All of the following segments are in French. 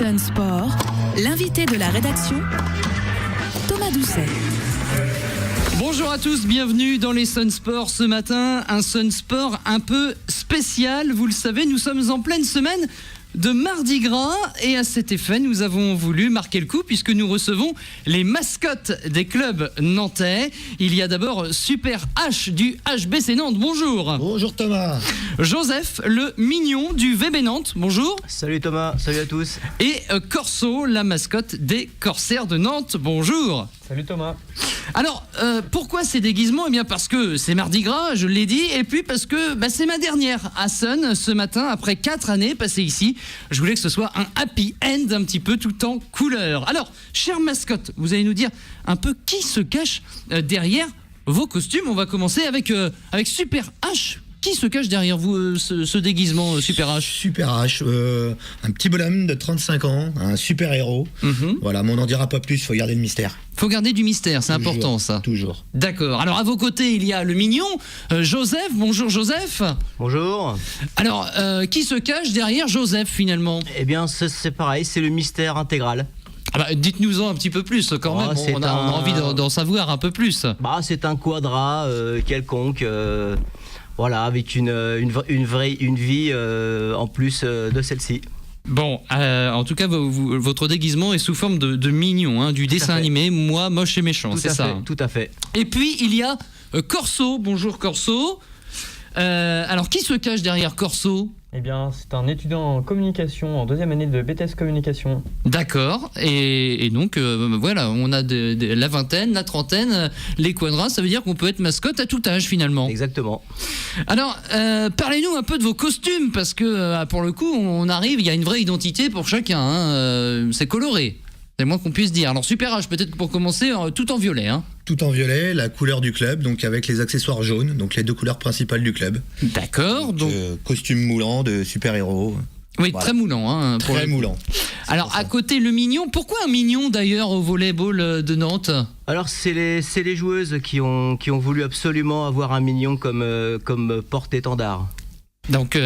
Sun Sport, l'invité de la rédaction, Thomas Doucet. Bonjour à tous, bienvenue dans les Sun Sport ce matin. Un Sun Sport un peu spécial, vous le savez, nous sommes en pleine semaine de Mardi Gras et à cet effet, nous avons voulu marquer le coup puisque nous recevons les mascottes des clubs nantais. Il y a d'abord Super H du HBC Nantes, bonjour. Bonjour Thomas. Joseph, le mignon du VB Nantes, bonjour. Salut Thomas, salut à tous. Et Corso, la mascotte des Corsaires de Nantes, bonjour. Salut Thomas. Alors, pourquoi ces déguisements ? Eh bien parce que c'est Mardi Gras, je l'ai dit, et puis parce que c'est ma dernière à Sun ce matin, après 4 années passées ici. Je voulais que ce soit un happy end un petit peu tout en couleur. Alors, chère mascotte, vous allez nous dire un peu qui se cache derrière vos costumes. On va commencer avec Super H. Qui se cache derrière vous ce déguisement Super H ? Super H, un petit bonhomme de 35 ans, un super héros. Voilà, mais on n'en dira pas plus, il faut garder le mystère. Faut garder du mystère, c'est Toujours, important ça. Toujours. D'accord. Alors à vos côtés, il y a le mignon, Joseph. Bonjour Joseph. Bonjour. Alors, qui se cache derrière Joseph finalement ? Eh bien c'est pareil, c'est le mystère intégral. Ah bah, dites-nous-en un petit peu plus quand même, on a envie d'en savoir un peu plus. C'est un quadra quelconque, voilà, avec une vie en plus de celle-ci. Bon, en tout cas, votre déguisement est sous forme de mignon, du dessin animé, moi, moche et méchant, c'est ça. Tout à fait. Et puis, il y a Corso. Bonjour Corso. Alors, qui se cache derrière Corso ? Eh bien, c'est un étudiant en communication, en 2e année de BTS communication. D'accord, et donc voilà, on a la vingtaine, la trentaine, les quadras, ça veut dire qu'on peut être mascotte à tout âge finalement. Exactement. Alors, parlez-nous un peu de vos costumes, parce que pour le coup, on arrive, il y a une vraie identité pour chacun, c'est coloré. C'est le moins qu'on puisse dire. Alors Super H, peut-être pour commencer, tout en violet. Tout en violet, la couleur du club, donc avec les accessoires jaunes, donc les 2 couleurs principales du club. D'accord. Donc costume moulant de super-héros. Oui, voilà. Très moulant. Très moulant. Alors à côté, le mignon. Pourquoi un mignon d'ailleurs au volleyball de Nantes ? Alors c'est les joueuses qui ont voulu absolument avoir un mignon comme porte-étendard. Donc,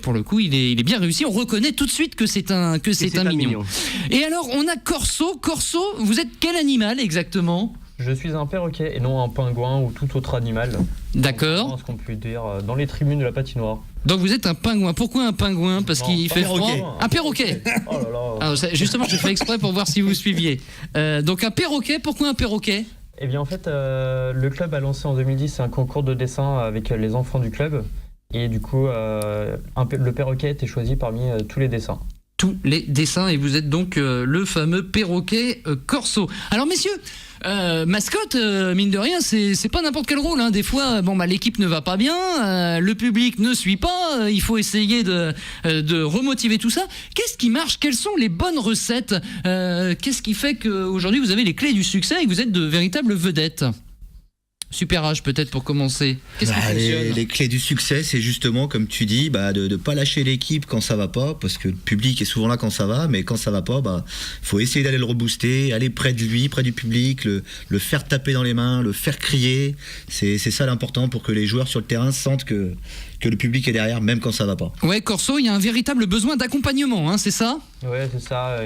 pour le coup, il est bien réussi. On reconnaît tout de suite que c'est un mignon. Et alors, on a Corso. Corso, vous êtes quel animal exactement ? Je suis un perroquet et non un pingouin ou tout autre animal. D'accord. Ce qu'on peut dire dans les tribunes de la patinoire. Donc vous êtes un pingouin. Pourquoi un pingouin ? Parce qu'il fait froid. Un perroquet. Oh là là. Alors, justement, j'ai fait exprès pour voir si vous suiviez. Donc un perroquet. Pourquoi un perroquet ? Eh bien en fait, le club a lancé en 2010 un concours de dessin avec les enfants du club. Et du coup, le perroquet a été choisi parmi tous les dessins. Tous les dessins, et vous êtes donc le fameux perroquet Corso. Alors messieurs, mascotte, mine de rien, c'est pas n'importe quel rôle. Des fois, l'équipe ne va pas bien, le public ne suit pas, il faut essayer de remotiver tout ça. Qu'est-ce qui marche ? Quelles sont les bonnes recettes ? Qu'est-ce qui fait qu'aujourd'hui vous avez les clés du succès et que vous êtes de véritables vedettes ? Super H, peut-être pour commencer. Qu'est-ce qui fonctionne ? Les clés du succès, c'est justement, comme tu dis, de ne pas lâcher l'équipe quand ça va pas, parce que le public est souvent là quand ça va, mais quand ça va pas, faut essayer d'aller le rebooster, aller près de lui, près du public, le faire taper dans les mains, le faire crier. C'est ça l'important pour que les joueurs sur le terrain sentent que le public est derrière, même quand ça va pas. Ouais, Corso, il y a un véritable besoin d'accompagnement, c'est ça ? Ouais, c'est ça.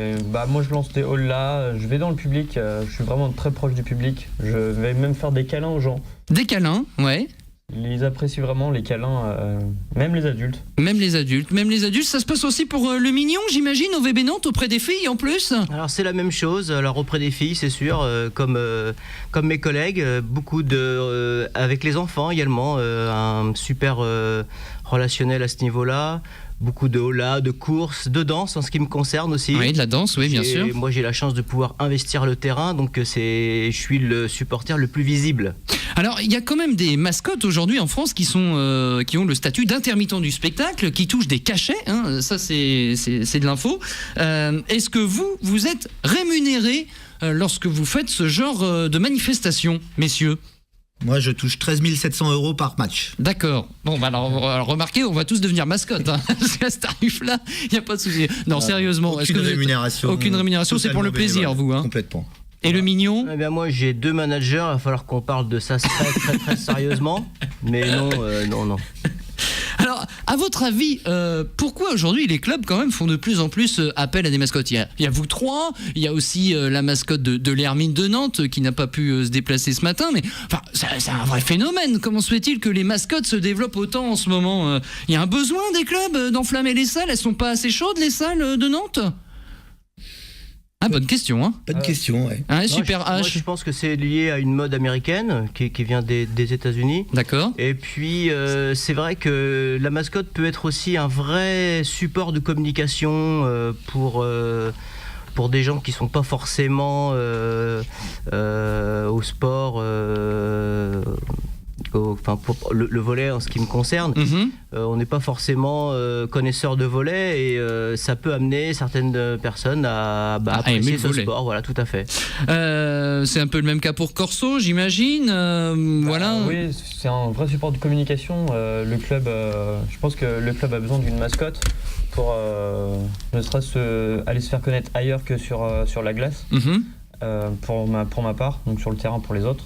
Moi, je lance des halls là, je vais dans le public, je suis vraiment très proche du public. Je vais même faire des câlins aux gens. Des câlins, ouais. Ils apprécient vraiment les câlins, même les adultes. Même les adultes, ça se passe aussi pour le mignon, j'imagine, au VB Nantes, auprès des filles en plus ? Alors c'est la même chose, alors auprès des filles c'est sûr, comme mes collègues, beaucoup avec les enfants également, un super relationnel à ce niveau-là. Beaucoup de hola, de courses, de danse en ce qui me concerne aussi. Oui, de la danse, oui, bien sûr. Moi, j'ai la chance de pouvoir investir le terrain, donc je suis le supporter le plus visible. Alors, il y a quand même des mascottes aujourd'hui en France qui ont le statut d'intermittent du spectacle, qui touchent des cachets. Ça, c'est de l'info. Est-ce que vous êtes rémunérés lorsque vous faites ce genre de manifestation, messieurs ? Moi, je touche 13 700 € par match. D'accord. Bon, alors remarquez, on va tous devenir mascotte. Parce qu'à ce tarif-là, il n'y a pas de souci. Non, sérieusement. Aucune rémunération. Aucune rémunération, c'est pour le plaisir, vous. Complètement. Et le mignon ? Eh bien, moi, j'ai 2 managers. Il va falloir qu'on parle de ça très, très, très sérieusement. Mais non. Alors, À votre avis, pourquoi aujourd'hui les clubs quand même font de plus en plus appel à des mascottes? Il y a vous trois, il y a aussi la mascotte de l'Hermine de Nantes qui n'a pas pu se déplacer ce matin, mais enfin, c'est un vrai phénomène. Comment se fait-il que les mascottes se développent autant en ce moment? Il y a un besoin des clubs d'enflammer les salles? Elles sont pas assez chaudes les salles de Nantes? Ah, bonne question, hein. Pas de question, ouais. Hein, Non, Super moi, H. je pense que c'est lié à une mode américaine qui vient des États-Unis. D'accord. Et puis, c'est vrai que la mascotte peut être aussi un vrai support de communication pour des gens qui ne sont pas forcément au sport. Pour le volley en ce qui me concerne, on n'est pas forcément connaisseur de volley et ça peut amener certaines personnes à apprécier ce sport. Voilà, tout à fait. C'est un peu le même cas pour Corso, j'imagine. Voilà. Oui, c'est un vrai support de communication. Le club, je pense que le club a besoin d'une mascotte pour ne serait-ce aller se faire connaître ailleurs que sur la glace. Pour ma part, donc sur le terrain pour les autres.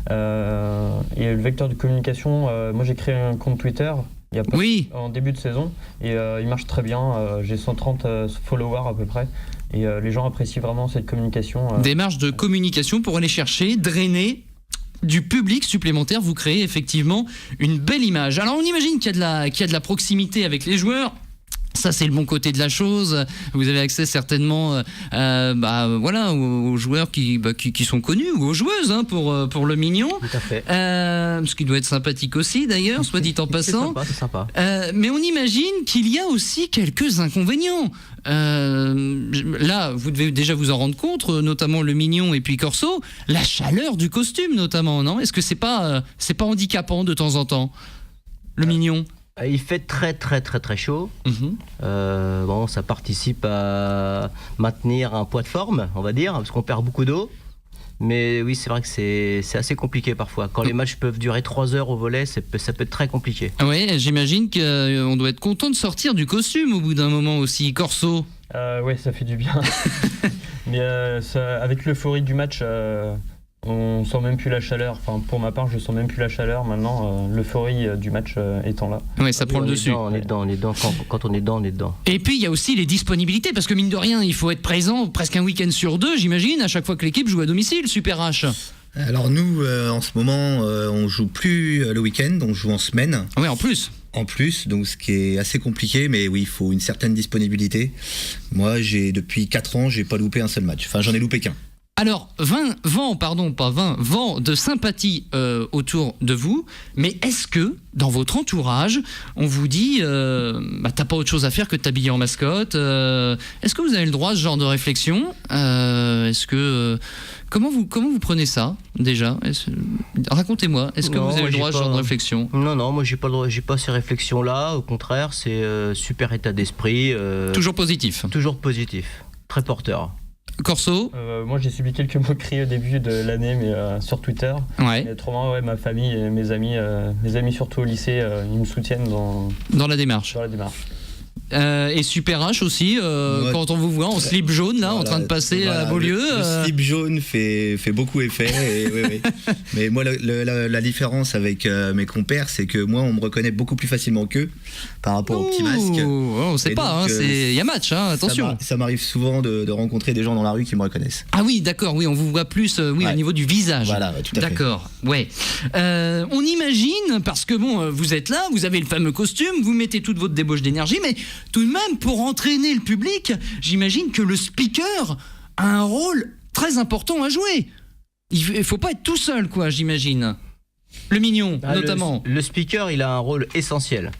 Et le vecteur de communication, moi j'ai créé un compte Twitter en début de saison et il marche très bien. J'ai 130 followers à peu près et les gens apprécient vraiment cette communication. Démarche de communication pour aller chercher, drainer du public supplémentaire. Vous créez effectivement une belle image. Alors on imagine qu'il y a de la proximité avec les joueurs. Ça, c'est le bon côté de la chose. Vous avez accès certainement aux joueurs qui sont connus ou aux joueuses pour le mignon. Tout à fait. Ce qui doit être sympathique aussi, d'ailleurs, soit dit en passant. C'est sympa. Mais on imagine qu'il y a aussi quelques inconvénients. Là, vous devez déjà vous en rendre compte, notamment le mignon et puis Corso, la chaleur du costume notamment, non? Est-ce que c'est pas handicapant de temps en temps, le mignon? Il fait très très très très chaud. Ça participe à maintenir un poids de forme, on va dire, parce qu'on perd beaucoup d'eau. Mais oui, c'est vrai que c'est assez compliqué parfois. Quand les matchs peuvent durer 3 heures au volley, ça peut être très compliqué. Oui, j'imagine qu'on doit être content de sortir du costume au bout d'un moment aussi, Corso. Oui, ça fait du bien. Mais avec l'euphorie du match, on sent même plus la chaleur. Enfin, pour ma part, je sens même plus la chaleur maintenant. L'euphorie du match étant là. Oui, ça prend le dessus. On est dedans. Quand on est dedans, on est dedans. Et puis il y a aussi les disponibilités, parce que mine de rien, il faut être présent presque un week-end sur 2, j'imagine, à chaque fois que l'équipe joue à domicile. Super H. Alors nous, en ce moment, on joue plus le week-end, on joue en semaine. Oui, en plus. Donc ce qui est assez compliqué, mais oui, il faut une certaine disponibilité. Moi, depuis 4 ans, j'ai pas loupé un seul match. Enfin, j'en ai loupé qu'un. Alors, vent de sympathie autour de vous, mais est-ce que, dans votre entourage, on vous dit t'as pas autre chose à faire que de t'habiller en mascotte? Est-ce que vous avez le droit à ce genre de réflexion? Comment vous prenez ça, déjà? Racontez-moi, est-ce que vous avez le droit à ce genre de réflexion? Non, moi j'ai pas ces réflexions-là, au contraire, c'est super état d'esprit. Toujours positif? Toujours positif, très porteur. Corso? Moi j'ai subi quelques moqueries au début de l'année, mais sur Twitter. Ouais. Et autrement, ma famille et mes amis surtout au lycée, ils me soutiennent dans la démarche. Et Super H aussi, quand on vous voit en slip jaune là, en train de passer à Beaulieu. Le slip jaune fait beaucoup effet. Oui. Mais moi, la différence avec mes compères, c'est que moi, on me reconnaît beaucoup plus facilement qu'eux par rapport au petit masque. On sait pas, il y a match, attention. Ça m'arrive souvent de rencontrer des gens dans la rue qui me reconnaissent. Ah oui, d'accord, oui, on vous voit plus au niveau du visage. Voilà, tout à fait. D'accord, ouais. On imagine, parce que vous êtes là, vous avez le fameux costume, vous mettez toute votre débauche d'énergie, mais tout de même, pour entraîner le public, j'imagine que le speaker a un rôle très important à jouer. Il faut pas être tout seul, quoi, j'imagine. Le mignon, notamment. Le speaker, il a un rôle essentiel.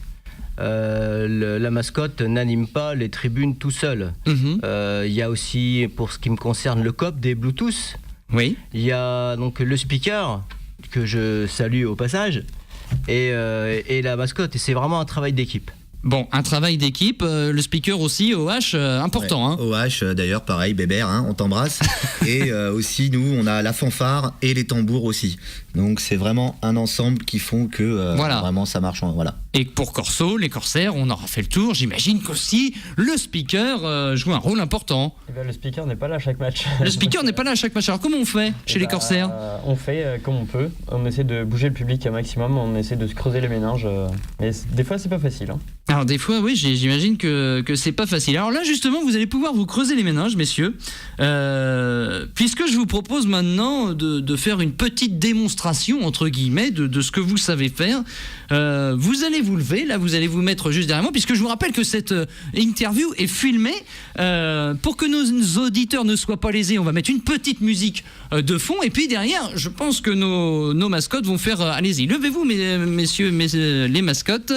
La mascotte n'anime pas les tribunes tout seul. Il y a aussi, pour ce qui me concerne, le COP des Bluetooth. Oui. Il y a donc le speaker, que je salue au passage, et la mascotte. Et c'est vraiment un travail d'équipe. Bon, un travail d'équipe, le speaker aussi, OH, important. OH, d'ailleurs, pareil, Bébert, on t'embrasse. Et aussi, nous, on a la fanfare et les tambours aussi. Donc, c'est vraiment un ensemble qui font que vraiment ça marche. Voilà. Et pour Corso, les corsaires, on aura fait le tour. J'imagine qu'aussi, le speaker joue un rôle important. Le speaker n'est pas là à chaque match. Le speaker n'est pas là à chaque match. Alors, comment on fait chez les corsaires? On fait comme on peut. On essaie de bouger le public un maximum. On essaie de se creuser les méninges. Mais des fois, c'est pas facile. Alors des fois, oui, j'imagine que c'est pas facile. Alors là, justement, vous allez pouvoir vous creuser les méninges, messieurs, puisque je vous propose maintenant de faire une petite démonstration, entre guillemets, de ce que vous savez faire. Vous allez vous lever, là, vous allez vous mettre juste derrière moi, puisque je vous rappelle que cette interview est filmée. Pour que nos auditeurs ne soient pas lésés, on va mettre une petite musique de fond, et puis derrière, je pense que nos mascottes vont faire... allez-y, levez-vous, messieurs, les mascottes.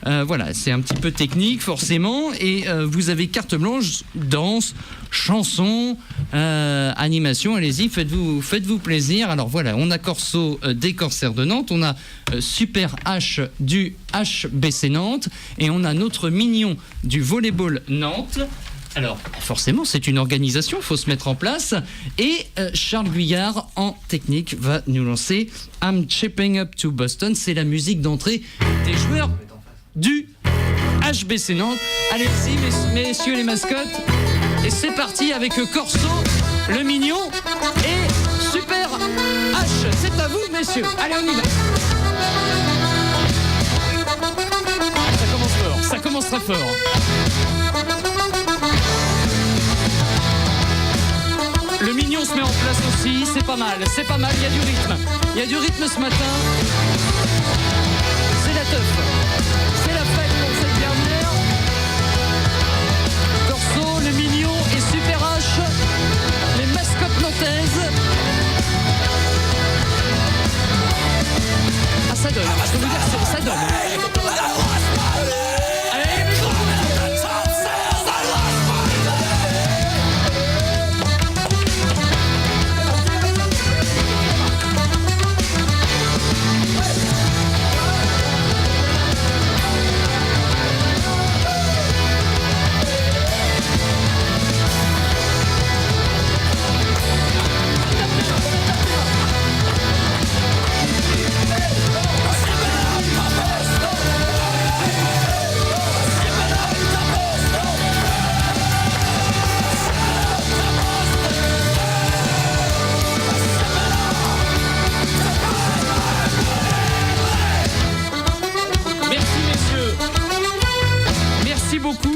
Voilà, c'est un petit peu technique forcément, et vous avez carte blanche, danse, chanson, animation, allez-y, faites-vous plaisir. Alors voilà, on a Corso des Corsaires de Nantes, on a Super H du HBC Nantes, et on a notre mignon du Volleyball Nantes. Alors, forcément, c'est une organisation, il faut se mettre en place. Et Charles Guyard, en technique, va nous lancer I'm Chipping Up to Boston. C'est la musique d'entrée des joueurs du HBC Nantes. Allez-y, messieurs les mascottes. Et c'est parti avec Corso, le mignon et Super H. C'est à vous, messieurs. Allez, on y va. Ça commence fort, ça commence très fort. Le mignon se met en place aussi, c'est pas mal, il y a du rythme. Il y a du rythme ce matin. C'est la teuf. C'est la fête pour cette dernière. Corso, le mignon et Super H, les mascottes nantaises. Ah, ça donne, je peux vous dire, ça donne.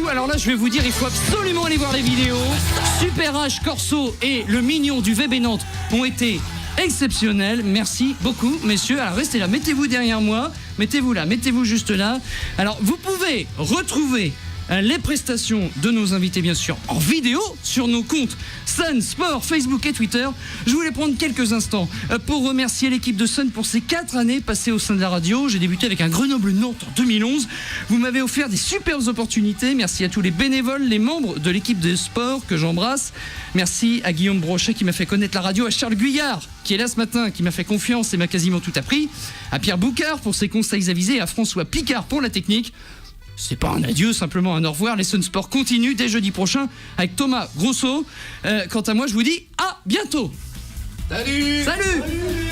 Alors là, je vais vous dire, il faut absolument aller voir les vidéos. Super H, Corso et le mignon du VB Nantes ont été exceptionnels. Merci beaucoup, messieurs. Alors restez là, mettez-vous derrière moi. Mettez-vous là, mettez-vous juste là. Alors, vous pouvez retrouver les prestations de nos invités, bien sûr, en vidéo sur nos comptes Sun Sport, Facebook et Twitter. Je voulais prendre quelques instants pour remercier l'équipe de Sun pour ces 4 années passées au sein de la radio. J'ai débuté avec un Grenoble-Nantes en 2011. Vous m'avez offert des superbes opportunités. Merci à tous les bénévoles, les membres de l'équipe de sport que j'embrasse. Merci à Guillaume Brochet qui m'a fait connaître la radio, à Charles Guyard qui est là ce matin, qui m'a fait confiance et m'a quasiment tout appris, à Pierre Boucard pour ses conseils avisés, à François Picard pour la technique. C'est pas un adieu, simplement un au revoir. Les Sun Sport continuent dès jeudi prochain avec Thomas Grosso. Quant à moi, je vous dis à bientôt. Salut. Salut.